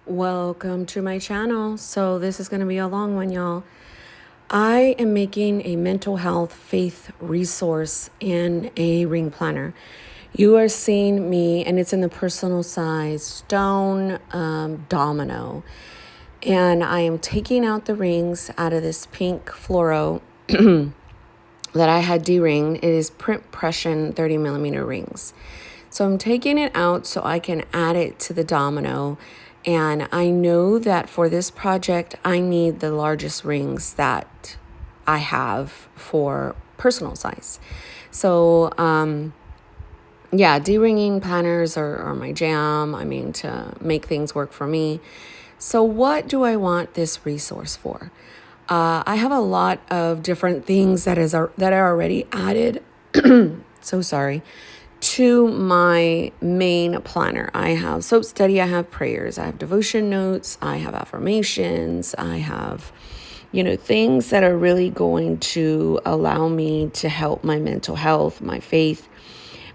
Welcome to my channel. So this is going to be a long one, y'all. I am making a mental health faith resource in a ring planner. You are seeing me, and it's in the personal size stone domino. And I am taking out the rings out of this pink fluoro that I had D-ringed. It is print pression 30 millimeter rings. So I'm taking it out so I can add it to the domino. And I know that for this project, I need the largest rings that I have for personal size. So, D-ringing planners are my jam. I mean, to make things work for me. So what do I want this resource for? I have a lot of different things that are already added. So sorry. To my main planner. I have soap study, I have prayers, I have devotion notes, I have affirmations, I have, things that are really going to allow me to help my mental health, my faith.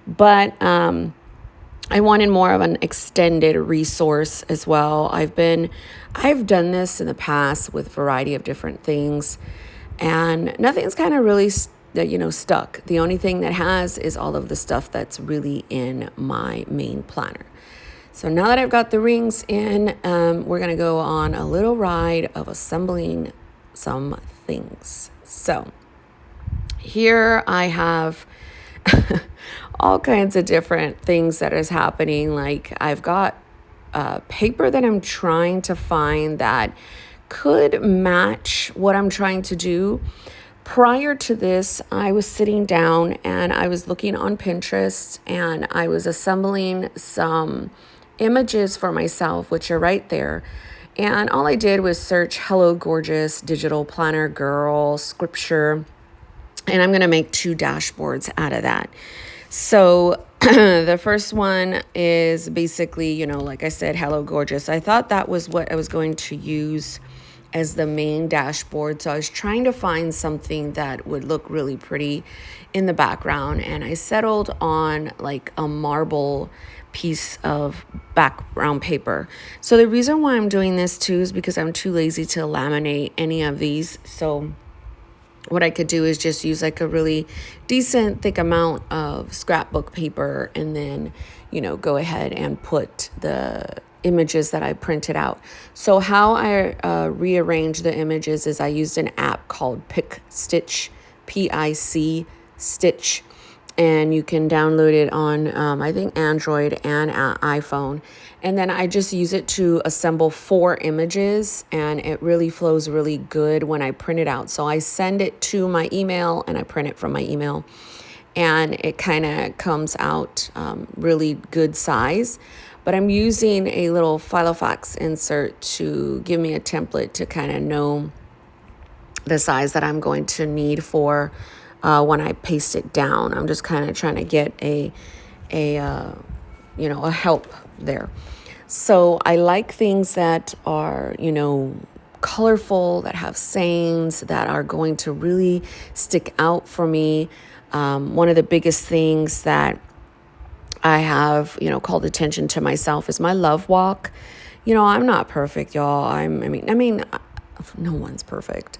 But I wanted more of an extended resource as well. I've done this in the past with a variety of different things, and nothing's kind of really stuck. The only thing that has is all of the stuff that's really in my main planner. So now that I've got the rings in, we're going to go on a little ride of assembling some things. So here I have all kinds of different things that is happening. Like I've got paper that I'm trying to find that could match what I'm trying to do. Prior to this, I was sitting down and I was looking on Pinterest and I was assembling some images for myself, which are right there. And all I did was search Hello Gorgeous Digital Planner Girl Scripture. And I'm going to make 2 dashboards out of that. So the first one is basically, like I said, Hello Gorgeous. I thought that was what I was going to use as the main dashboard. So I was trying to find something that would look really pretty in the background. And I settled on like a marble piece of background paper. So the reason why I'm doing this too is because I'm too lazy to laminate any of these. So what I could do is just use like a really decent thick amount of scrapbook paper and then, go ahead and put the images that I printed out. So how I rearrange the images is I used an app called Pick Stitch, PIC Stitch. And you can download it on, I think, Android and iPhone. And then I just use it to assemble 4 images, and it really flows really good when I print it out. So I send it to my email, and I print it from my email. And it kind of comes out really good size. But I'm using a little Filofax insert to give me a template to kind of know the size that I'm going to need for when I paste it down. I'm just kind of trying to get a help there. So I like things that are, colorful, that have sayings, that are going to really stick out for me. One of the biggest things that I have, called attention to myself is my love walk. I'm not perfect, y'all. I mean, no one's perfect,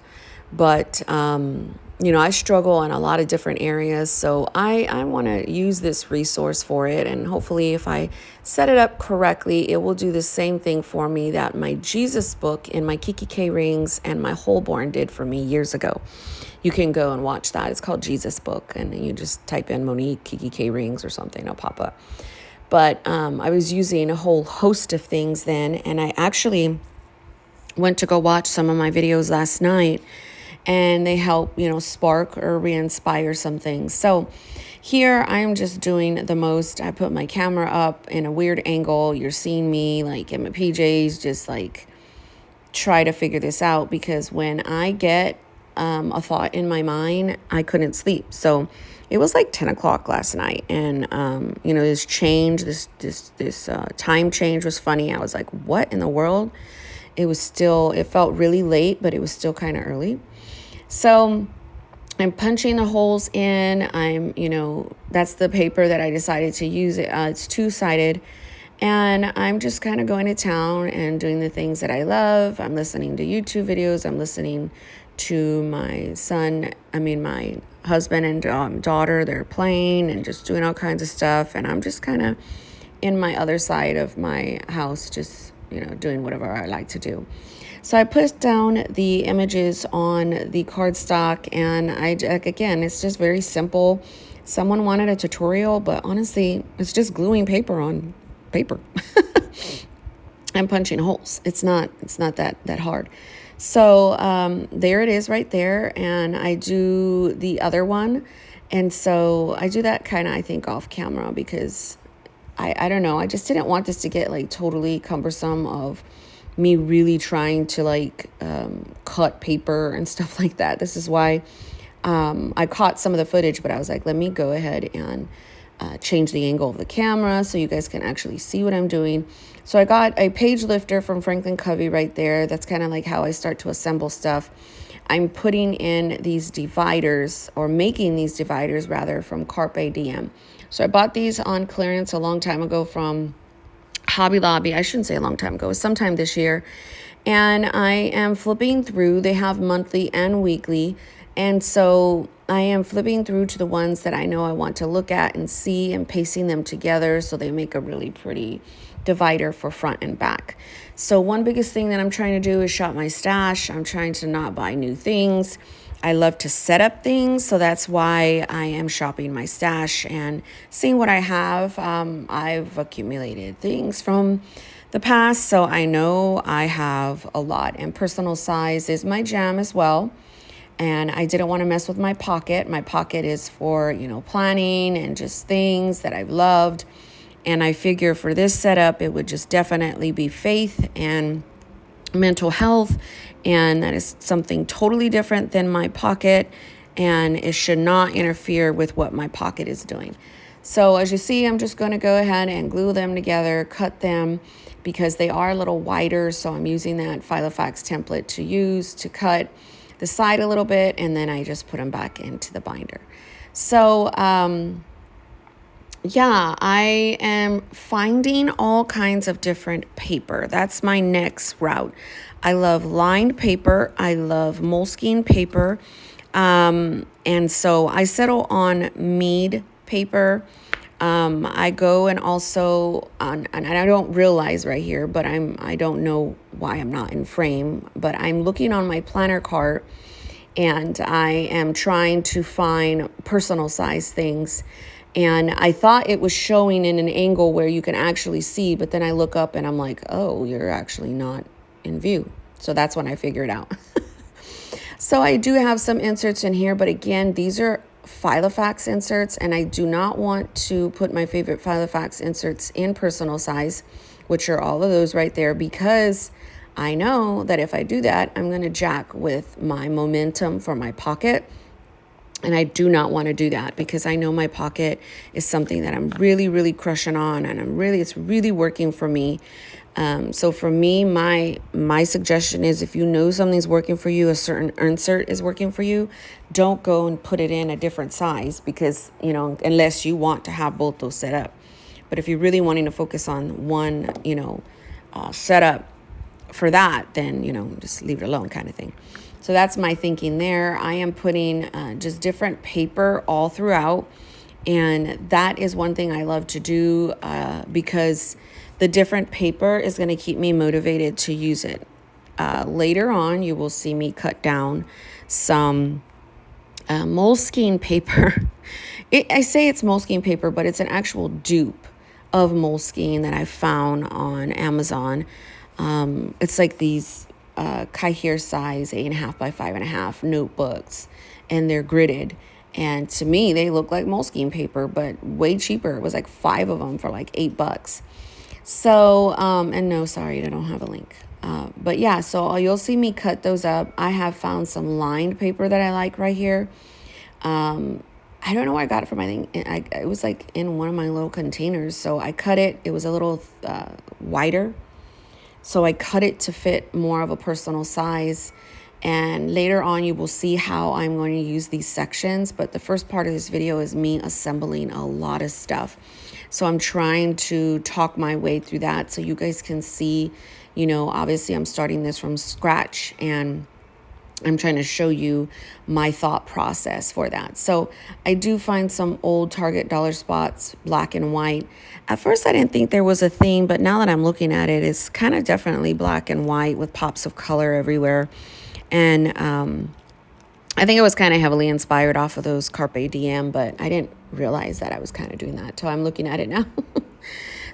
but, I struggle in a lot of different areas. So I want to use this resource for it. And hopefully if I set it up correctly, it will do the same thing for me that my Jesus book and my Kiki K rings and my Holborn did for me years ago. You can go and watch that. It's called Jesus book. And you just type in Monique Kiki K rings or something. It'll pop up. But I was using a whole host of things then. And I actually went to go watch some of my videos last night. And they help, spark or re-inspire some things. So here I'm just doing the most. I put my camera up in a weird angle. You're seeing me like in my PJs, just like try to figure this out. Because when I get a thought in my mind, I couldn't sleep. So it was like 10 o'clock last night. And, this change, this time change was funny. I was like, what in the world? It felt really late, but it was still kind of early. So I'm punching the holes in. That's the paper that I decided to use. It's 2-sided, And I'm just kind of going to town and doing the things that I love. I'm listening to YouTube videos. I'm listening to my husband and daughter. They're playing and just doing all kinds of stuff. And I'm just kind of in my other side of my house, just, doing whatever I like to do. So I put down the images on the cardstock, and again, it's just very simple. Someone wanted a tutorial, but honestly, it's just gluing paper on paper and punching holes. It's not that hard. So there it is right there, and I do the other one, and so I do that kind of, I think, off camera, because I don't know, I just didn't want this to get like totally cumbersome of me really trying to cut paper and stuff like that. This is why I caught some of the footage, but I was like, let me go ahead and change the angle of the camera so you guys can actually see what I'm doing. So I got a page lifter from Franklin Covey right there. That's kind of like how I start to assemble stuff. I'm putting in these dividers, or making these dividers rather, from Carpe Diem. So I bought these on clearance a long time ago from Hobby Lobby. I shouldn't say a long time ago, it was sometime this year. And I am flipping through. They have monthly and weekly. And so I am flipping through to the ones that I know I want to look at and see, and pasting them together so they make a really pretty divider for front and back. So one biggest thing that I'm trying to do is shop my stash. I'm trying to not buy new things. I love to set up things, so that's why I am shopping my stash and seeing what I have. I've accumulated things from the past, so I know I have a lot. And personal size is my jam as well. And I didn't want to mess with my pocket. My pocket is for, planning and just things that I've loved. And I figure for this setup, it would just definitely be faith and mental health. And that is something totally different than my pocket. And it should not interfere with what my pocket is doing. So as you see, I'm just going to go ahead and glue them together, cut them, because they are a little wider. So I'm using that Filofax template to use to cut the side a little bit, and then I just put them back into the binder. So I am finding all kinds of different paper. That's my next route. I love lined paper. I love Moleskine paper. And so I settle on Mead paper. I go and also on, and I don't realize right here, but I don't know why I'm not in frame, but I'm looking on my planner cart, and I am trying to find personal size things. And I thought it was showing in an angle where you can actually see, but then I look up and I'm like, oh, you're actually not in view. So that's when I figured out. So I do have some inserts in here, but again, these are Filofax inserts, and I do not want to put my favorite Filofax inserts in personal size, which are all of those right there, because I know that if I do that, I'm going to jack with my momentum for my pocket. And I do not want to do that, because I know my pocket is something that I'm really, really crushing on, and it's really working for me. So for me, my suggestion is, if you know something's working for you, a certain insert is working for you, don't go and put it in a different size, because, unless you want to have both those set up. But if you're really wanting to focus on one, setup for that, then, just leave it alone, kind of thing. So that's my thinking there. I am putting just different paper all throughout. And that is one thing I love to do because the different paper is going to keep me motivated to use it. Later on, you will see me cut down some Moleskine paper. I say it's Moleskine paper, but it's an actual dupe of Moleskine that I found on Amazon. It's like these Kahir size 8.5 by 5.5 notebooks, and they're gridded. And to me, they look like Moleskine paper, but way cheaper. It was like 5 of them for like $8. So, and no, sorry, I don't have a link. But yeah, so you'll see me cut those up. I have found some lined paper that I like right here. I don't know where I got it from. I think it was like in one of my little containers. So I cut it. It was a little wider. So I cut it to fit more of a personal size. And later on, you will see how I'm going to use these sections. But the first part of this video is me assembling a lot of stuff. So I'm trying to talk my way through that so you guys can see, obviously I'm starting this from scratch, and I'm trying to show you my thought process for that. So I do find some old Target dollar spots, black and white. At first, I didn't think there was a theme, but now that I'm looking at it, it's kind of definitely black and white with pops of color everywhere. And I think it was kind of heavily inspired off of those Carpe Diem, but I didn't realize that I was kind of doing that till I'm looking at it now.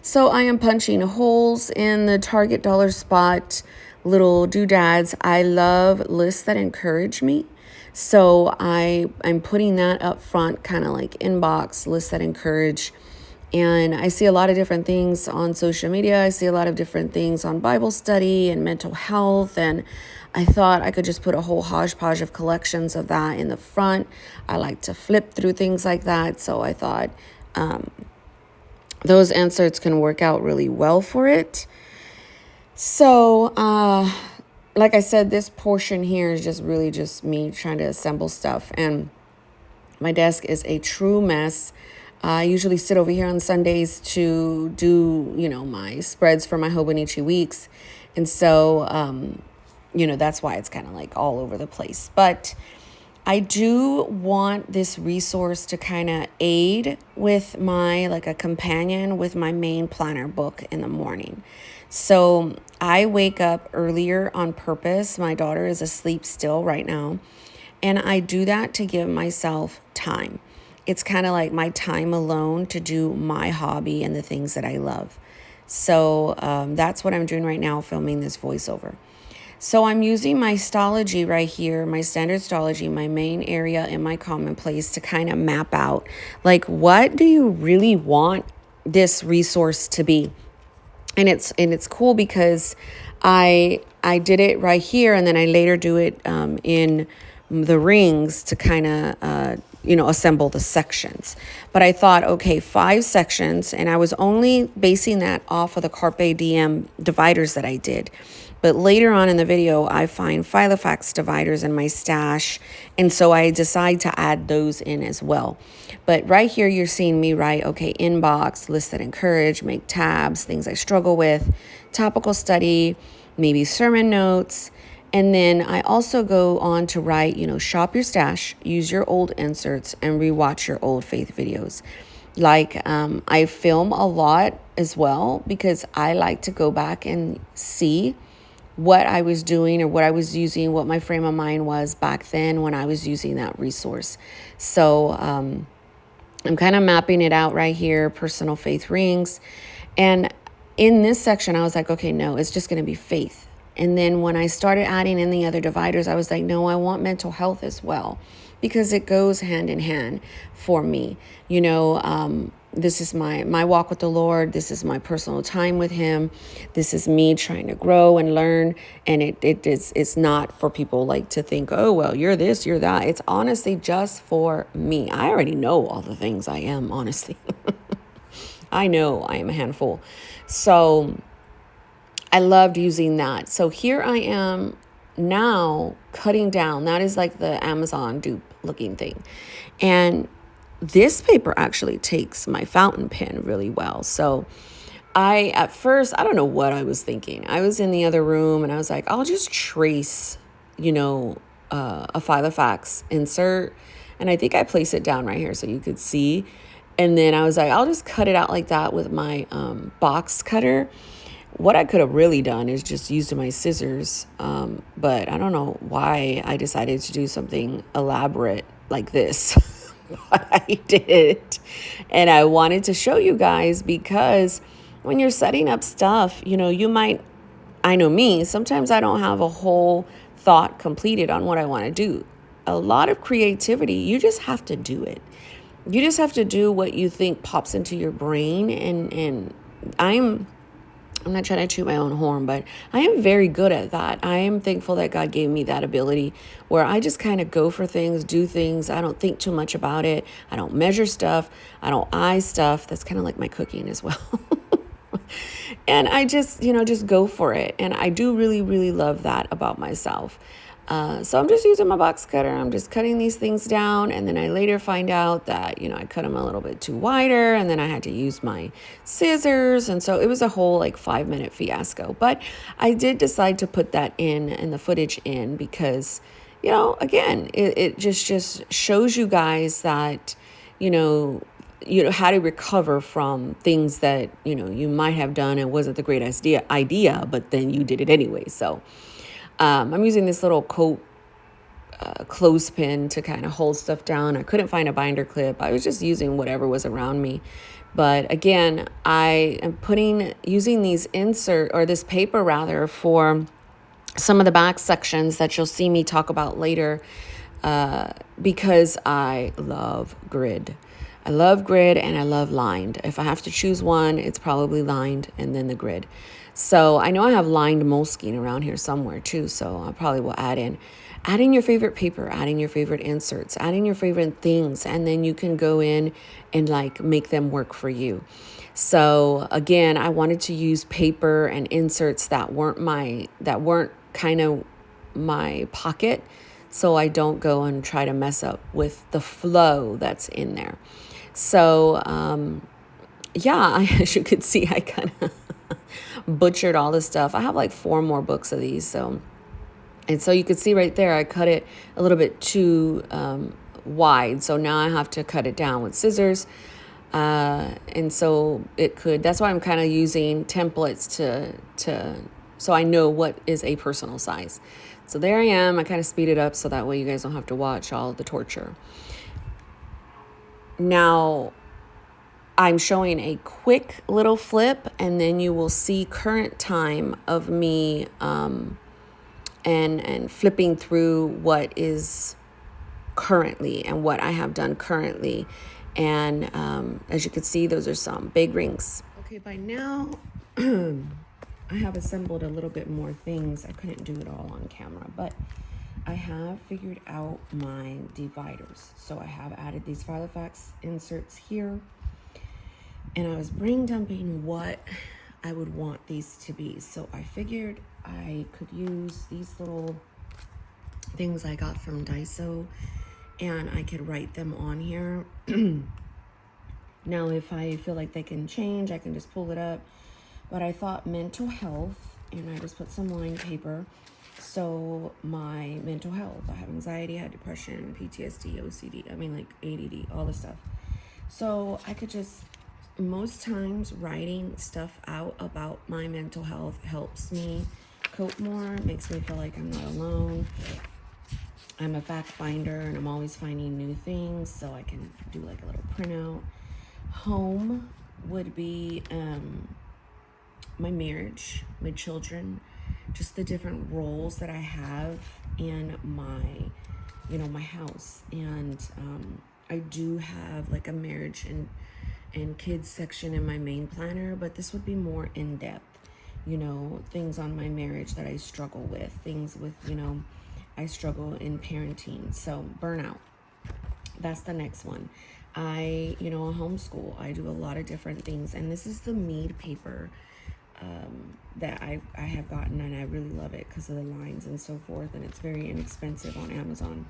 So I am punching holes in the Target dollar spot little doodads. I love lists that encourage me. So I'm putting that up front, kind of like inbox lists that encourage. And I see a lot of different things on social media. I see a lot of different things on Bible study and mental health. And I thought I could just put a whole hodgepodge of collections of that in the front. I like to flip through things like that. So I thought those inserts can work out really well for it. So, like I said, this portion here is just really just me trying to assemble stuff. And my desk is a true mess. I usually sit over here on Sundays to do, my spreads for my Hobonichi weeks. And so, that's why it's kind of like all over the place. But I do want this resource to kind of aid with like a companion with my main planner book in the morning. So I wake up earlier on purpose. My daughter is asleep still right now. And I do that to give myself time. It's kind of like my time alone to do my hobby and the things that I love. So that's what I'm doing right now, filming this voiceover. So I'm using my Stology right here, my standard Stology, my main area in my commonplace to kind of map out, like, what do you really want this resource to be? And it's cool because I did it right here, and then I later do it in the rings to kind of assemble the sections. But I thought, okay, 5 sections, and I was only basing that off of the Carpe Diem dividers that I did. But later on in the video, I find Filofax dividers in my stash, and so I decide to add those in as well. But right here, you're seeing me write, okay, inbox, lists that encourage, make tabs, things I struggle with, topical study, maybe sermon notes. And then I also go on to write, shop your stash, use your old inserts, and rewatch your old faith videos. Like I film a lot as well because I like to go back and see what I was doing or what I was using, what my frame of mind was back then when I was using that resource. So I'm kind of mapping it out right here, personal faith rings. And in this section, I was like, okay, no, it's just going to be faith. And then when I started adding in the other dividers, I was like, no, I want mental health as well, because it goes hand in hand for me. This is my walk with the Lord. This is my personal time with him. This is me trying to grow and learn. And it's not for people like to think, oh, well, you're this, you're that. It's honestly just for me. I already know all the things I am, honestly. I know I am a handful. So I loved using that. So here I am now cutting down. That is like the Amazon dupe looking thing. And this paper actually takes my fountain pen really well. So at first, I don't know what I was thinking. I was in the other room and I was like, I'll just trace, a Filofax insert. And I think I place it down right here so you could see. And then I was like, I'll just cut it out like that with my box cutter. What I could have really done is just used my scissors. But I don't know why I decided to do something elaborate like this. But I did. And I wanted to show you guys because when you're setting up stuff, I know me, sometimes I don't have a whole thought completed on what I want to do. A lot of creativity, you just have to do it. You just have to do what you think pops into your brain. And I'm not trying to toot my own horn, but I am very good at that. I am thankful that God gave me that ability where I just kind of go for things, do things. I don't think too much about it. I don't measure stuff. I don't eye stuff. That's kind of like my cooking as well. And I just go for it. And I do really, really love that about myself. So I'm just using my box cutter. I'm just cutting these things down. And then I later find out that, I cut them a little bit too wider, and then I had to use my scissors. And so it was a whole like 5-minute fiasco. But I did decide to put that in and the footage in because, again, it just shows you guys that, how to recover from things that, you might have done and wasn't the great idea, but then you did it anyway. So I'm using this little coat clothespin to kind of hold stuff down. I couldn't find a binder clip. I was just using whatever was around me. But again, I am using this paper rather, for some of the back sections that you'll see me talk about later, because I love grid. I love grid and I love lined. If I have to choose one, it's probably lined and then the grid. So I know I have lined Moleskine around here somewhere too, so I probably will add in your favorite paper, adding your favorite inserts, adding your favorite things, and then you can go in and like make them work for you. So again, I wanted to use paper and inserts that weren't kind of my pocket, so I don't go and try to mess up with the flow that's in there. So as you could see, I kind of butchered all this stuff. I have like 4 more books of these, so you could see right there, I cut it a little bit too wide. So now I have to cut it down with scissors. And so that's why I'm kind of using templates so I know what is a personal size. So there I am. I kind of speed it up so that way you guys don't have to watch all the torture. Now, I'm showing a quick little flip, and then you will see current time of me and flipping through what is currently and what I have done currently. And as you can see, those are some big rings. Okay, by now I have assembled a little bit more things. I couldn't do it all on camera, but I have figured out my dividers. So I have added these Filofax inserts here, and I was brain dumping what I would want these to be. So I figured I could use these little things I got from Daiso, and I could write them on here. Now, if I feel like they can change, I can just pull it up. But I thought mental health, and I just put some lined paper. So my mental health, I have anxiety, I have depression, PTSD, OCD, like ADD, all this stuff. So I could just, most times writing stuff out about my mental health helps me cope more, makes me feel like I'm not alone. I'm a fact finder, and I'm always finding new things, so I can do like a little printout. Home would be my marriage, my children, just the different roles that I have in my, my house. And I do have like a marriage and kids section in my main planner, but this would be more in depth, things on my marriage that I struggle with, things with, I struggle in parenting. So burnout, that's the next one. I homeschool. I do a lot of different things, and this is the Mead paper that I have gotten, and I really love it because of the lines and so forth, and it's very inexpensive on Amazon,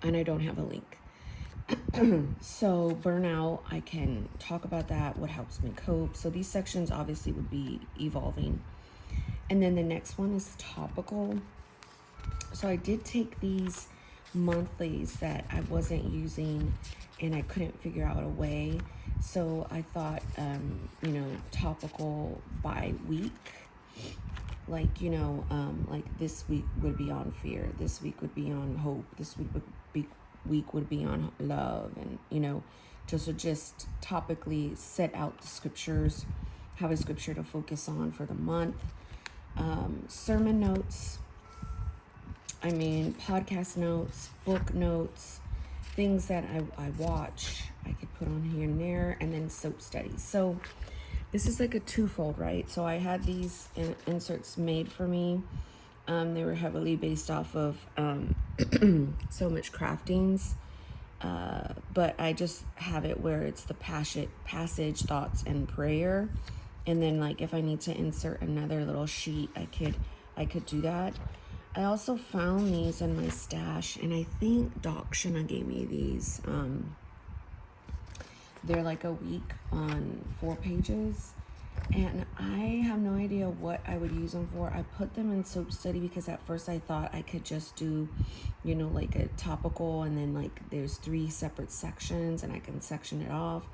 and I don't have a link. So burnout, I can talk about that, what helps me cope. So these sections obviously would be evolving. And then the next one is topical. So I did take these monthlies that I wasn't using, and I couldn't figure out a way. So I thought, topical by week, like, like this week would be on fear. This week would be on hope. This week would be on love. And, just topically set out the scriptures, have a scripture to focus on for the month. Sermon notes, podcast notes, book notes, things that I watch, I could put on here and there, and then soap studies. So this is like a twofold, right? So I had these inserts made for me. They were heavily based off of So Much Craftings, but I just have it where it's the passage, thoughts, and prayer. And then like if I need to insert another little sheet, I could do that. I also found these in my stash, and I think Doc Shana gave me these. They're like a week on 4 pages, and I have no idea what I would use them for. I put them in Soap Study because at first I thought I could just do, you know, like a topical, and then like there's 3 separate sections and I can section it off.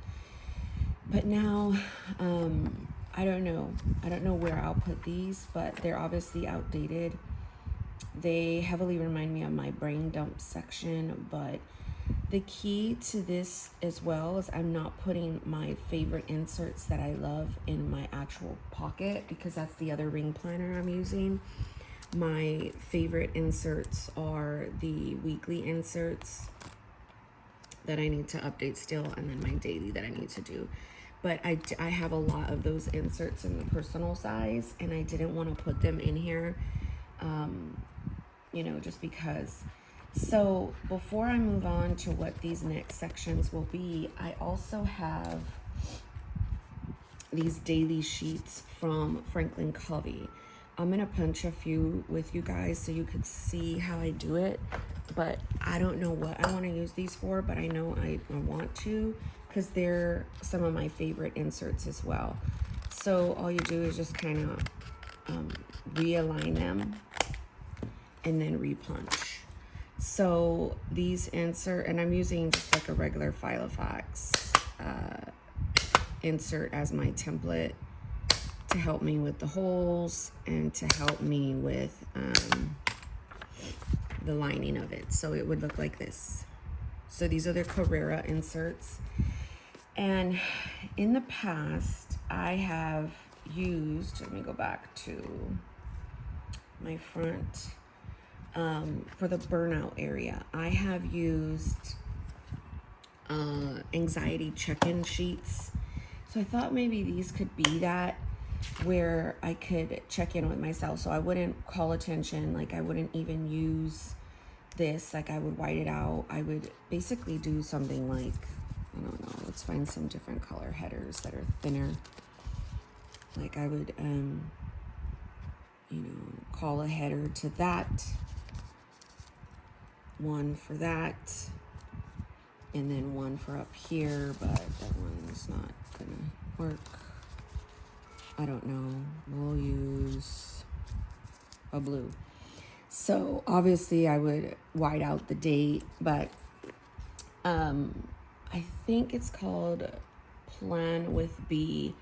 But now, I don't know. I don't know where I'll put these, but they're obviously outdated. They heavily remind me of my brain dump section, but the key to this as well is I'm not putting my favorite inserts that I love in my actual pocket, because that's the other ring planner I'm using. My favorite inserts are the weekly inserts that I need to update still, and then my daily that I need to do. But I have a lot of those inserts in the personal size, and I didn't want to put them in here, you know, just because. So before I move on to what these next sections will be, I also have these daily sheets from Franklin Covey. I'm gonna punch a few with you guys so you could see how I do it, but I don't know what I want to use these for, but I know I want to, because they're some of my favorite inserts as well. So all you do is just kind of realign them and then repunch. So these insert, and I'm using just like a regular Filofax insert as my template to help me with the holes and to help me with the lining of it. So it would look like this. So these are the Carrera inserts. And in the past, I have used, let me go back to my front, for the burnout area, I have used anxiety check-in sheets. So I thought maybe these could be that, where I could check in with myself. So I wouldn't call attention, like I wouldn't even use this, like I would white it out. I would basically do something like, I don't know, let's find some different color headers that are thinner. Like I would, you know, call a header to that, one for that, and then one for up here, but that one's not gonna work. I don't know, we'll use a blue. So obviously I would white out the date, but I think it's called Plan with B.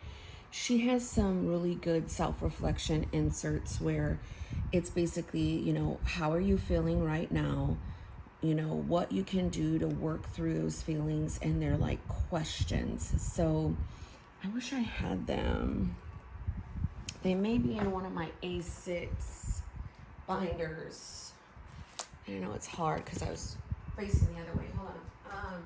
She has some really good self-reflection inserts where it's basically, you know, how are you feeling right now? You know, what you can do to work through those feelings, and they're like questions. So I wish I had them. They may be in one of my A6 binders. I know it's hard because I was facing the other way. Hold on.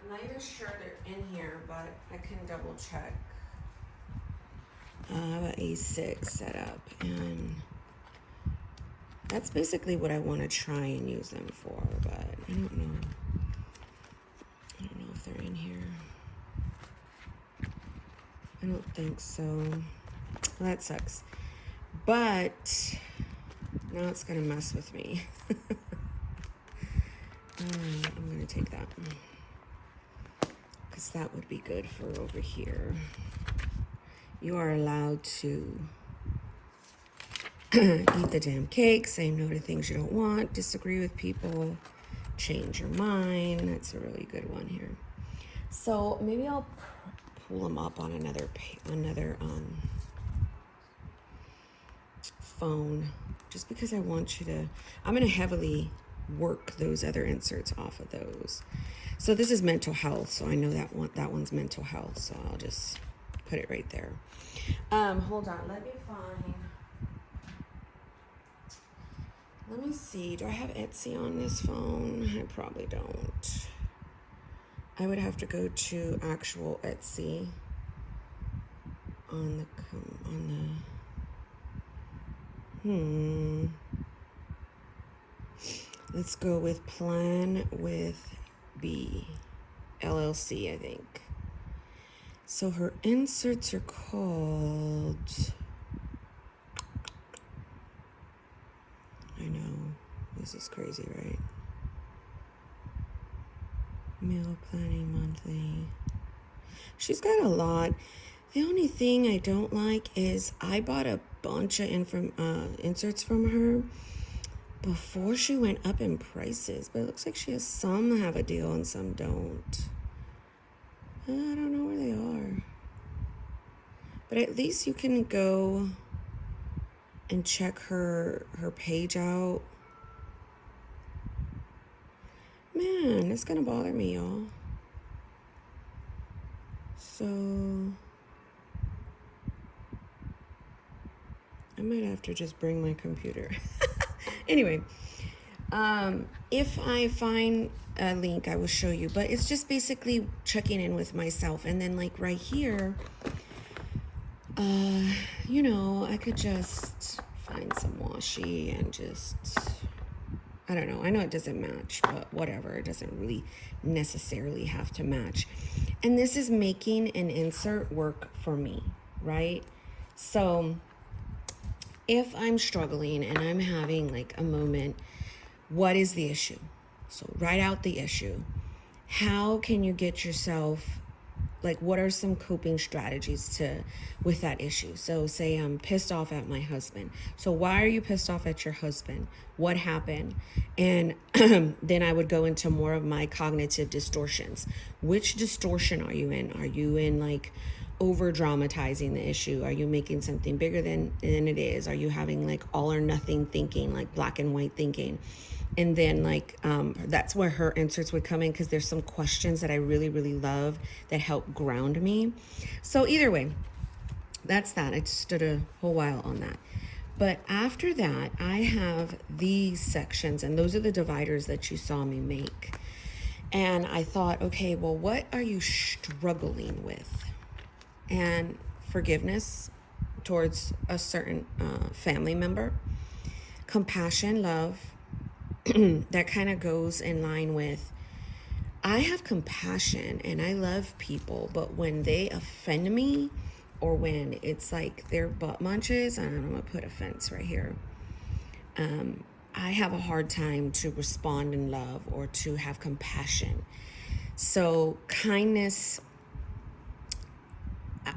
I'm not even sure they're in here, but I can double check. I have an A6 set up, and that's basically what I want to try and use them for, but I don't know. I don't know if they're in here. I don't think so. Well, that sucks. But now it's gonna mess with me. I'm gonna take that, because that would be good for over here. You are allowed to eat the damn cake, say no to things you don't want, disagree with people, change your mind. That's a really good one here. So maybe I'll pull them up on another phone, just because I want you to, I'm going to heavily work those other inserts off of those. So this is mental health, so I know that one's mental health, so I'll just put it right there. Hold on, let me see, do I have Etsy on this phone? I probably don't. I would have to go to actual Etsy on the let's go with Plan with B LLC, I think. So her inserts are called, I know, this is crazy, right? Meal planning monthly. She's got a lot. The only thing I don't like is I bought a bunch of inserts from her before she went up in prices, but it looks like she has some have a deal and some don't. I don't know where they are. But at least you can go and check her page out. Man, it's gonna bother me, y'all. So I might have to just bring my computer. Anyway, if I find a link, I will show you. But it's just basically checking in with myself. And then like right here, you know, I could just find some washi and just, I don't know. I know it doesn't match, but whatever. It doesn't really necessarily have to match. And this is making an insert work for me, right? So if I'm struggling and I'm having like a moment, what is the issue? So write out the issue. How can you get yourself, like, what are some coping strategies with that issue? So say I'm pissed off at my husband. So why are you pissed off at your husband? What happened? And then I would go into more of my cognitive distortions. Which distortion are you in? Are you in like over dramatizing the issue? Are you making something bigger than it is? Are you having like all or nothing thinking, like black and white thinking? And then like that's where her inserts would come in, because there's some questions that I really, really love that help ground me. So either way, that's that. I just stood a whole while on that. But after that, I have these sections, and those are the dividers that you saw me make. And I thought, okay, well, what are you struggling with? And forgiveness towards a certain family member, compassion, love. That kind of goes in line with, I have compassion and I love people, but when they offend me, or when it's like their butt munches, and I'm gonna put offense right here, I have a hard time to respond in love or to have compassion. So kindness,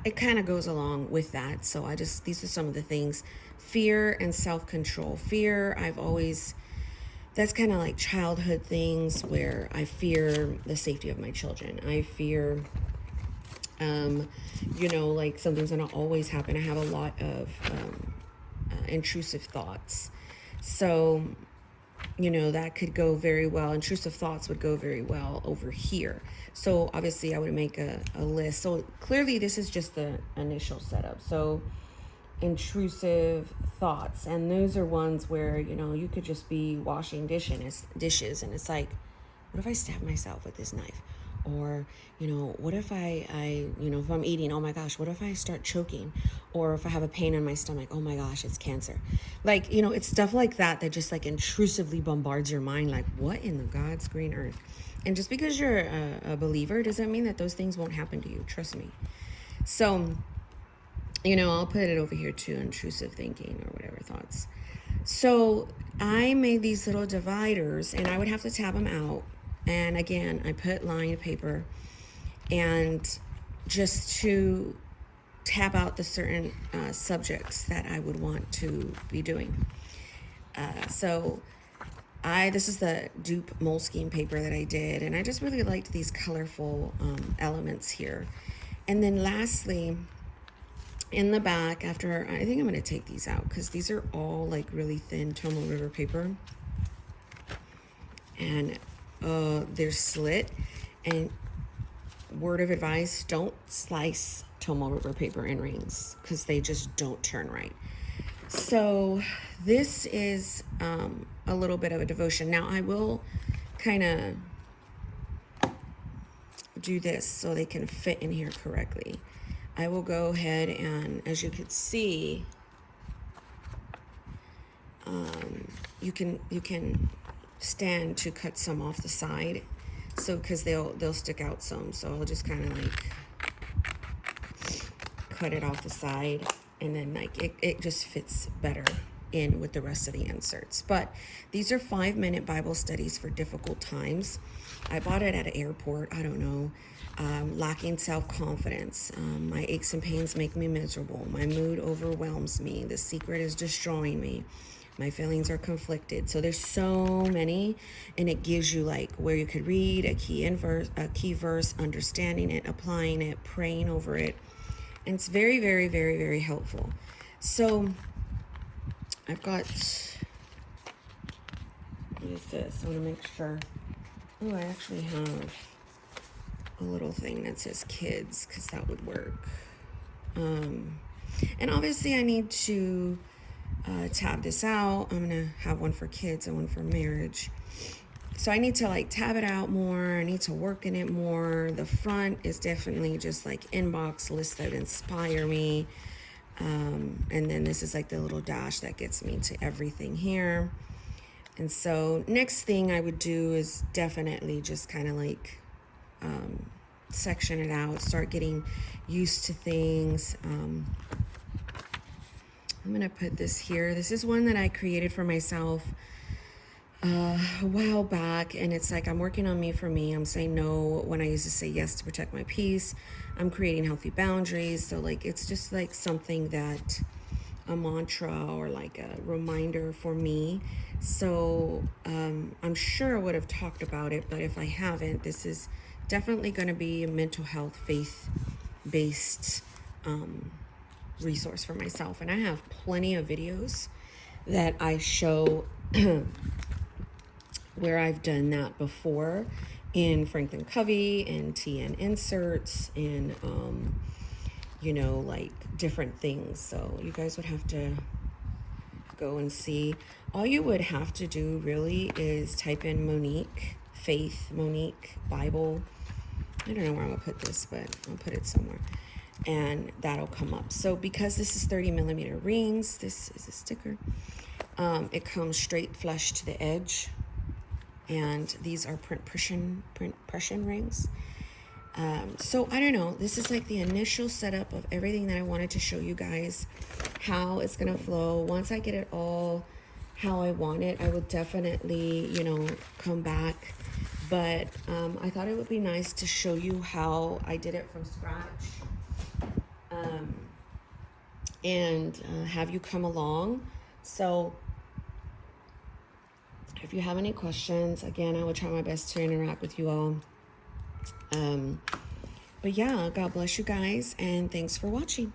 it kind of goes along with that. So these are some of the things. Fear and self-control. Fear, that's kind of like childhood things where I fear the safety of my children. I fear, like something's going to always happen. I have a lot of intrusive thoughts. So, that could go very well. Intrusive thoughts would go very well over here. So obviously I would make a list. So clearly this is just the initial setup. So intrusive thoughts, and those are ones where you could just be washing dishes and it's like, what if I stab myself with this knife? Or what if I if I'm eating, oh my gosh, what if I start choking? Or if I have a pain in my stomach, oh my gosh, it's cancer. Like it's stuff like that just like intrusively bombards your mind, like what in the God's green earth? And just because you're a believer doesn't mean that those things won't happen to you, trust me. So I'll put it over here too, intrusive thinking or whatever thoughts. So I made these little dividers, and I would have to tab them out. And again, I put lined paper, and just to tab out the certain subjects that I would want to be doing. This is the dupe Moleskine paper that I did, and I just really liked these colorful elements here. And then lastly, in the back, I think I'm going to take these out because these are all like really thin Tomoe River paper, and they're slit. And word of advice, don't slice Tomoe River paper in rings because they just don't turn right. So this is a little bit of a devotion. Now I will kind of do this so they can fit in here correctly. I will go ahead and, as you can see, you can stand to cut some off the side, so because they'll stick out some. So I'll just kind of like cut it off the side, and then like it just fits better in with the rest of the inserts. But these are 5-minute Bible studies for difficult times. I bought it at an airport. I don't know. Lacking self-confidence. My aches and pains make me miserable. My mood overwhelms me. The secret is destroying me. My feelings are conflicted. So there's so many, and it gives you like where you could read a key verse, understanding it, applying it, praying over it. And it's very, very, very, very helpful. So I've got, what is this? I want to make sure. Oh, I actually have a little thing that says kids, because that would work. And obviously I need to tab this out. I'm gonna have one for kids and one for marriage. So I need to like tab it out more. I need to work in it more. The front is definitely just like inbox lists that inspire me. And then this is like the little dash that gets me to everything here. And so next thing I would do is definitely just kind of like section it out, start getting used to things. I'm going to put this here. This is one that I created for myself a while back, and it's like I'm working on me for me. I'm saying no when I used to say yes to protect my peace. I'm creating healthy boundaries. So like it's just like something that a mantra or like a reminder for me. So I'm sure I would have talked about it, but if I haven't, this is definitely going to be a mental health, faith-based resource for myself. And I have plenty of videos that I show where I've done that before in Franklin Covey and TN inserts and you know, like different things. So you guys would have to go and see. All you would have to do really is type in Monique, Faith, Monique, Bible. I don't know where I'm gonna put this, but I'll put it somewhere. And that'll come up. So because this is 30mm rings, this is a sticker. It comes straight flush to the edge. And these are print pression rings. So I don't know, this is like the initial setup of everything that I wanted to show you guys, how it's gonna flow. Once I get it all how I want it, I will definitely, you know, come back. But I thought it would be nice to show you how I did it from scratch, and have you come along. So if you have any questions, again, I will try my best to interact with you all. But yeah, God bless you guys, and thanks for watching.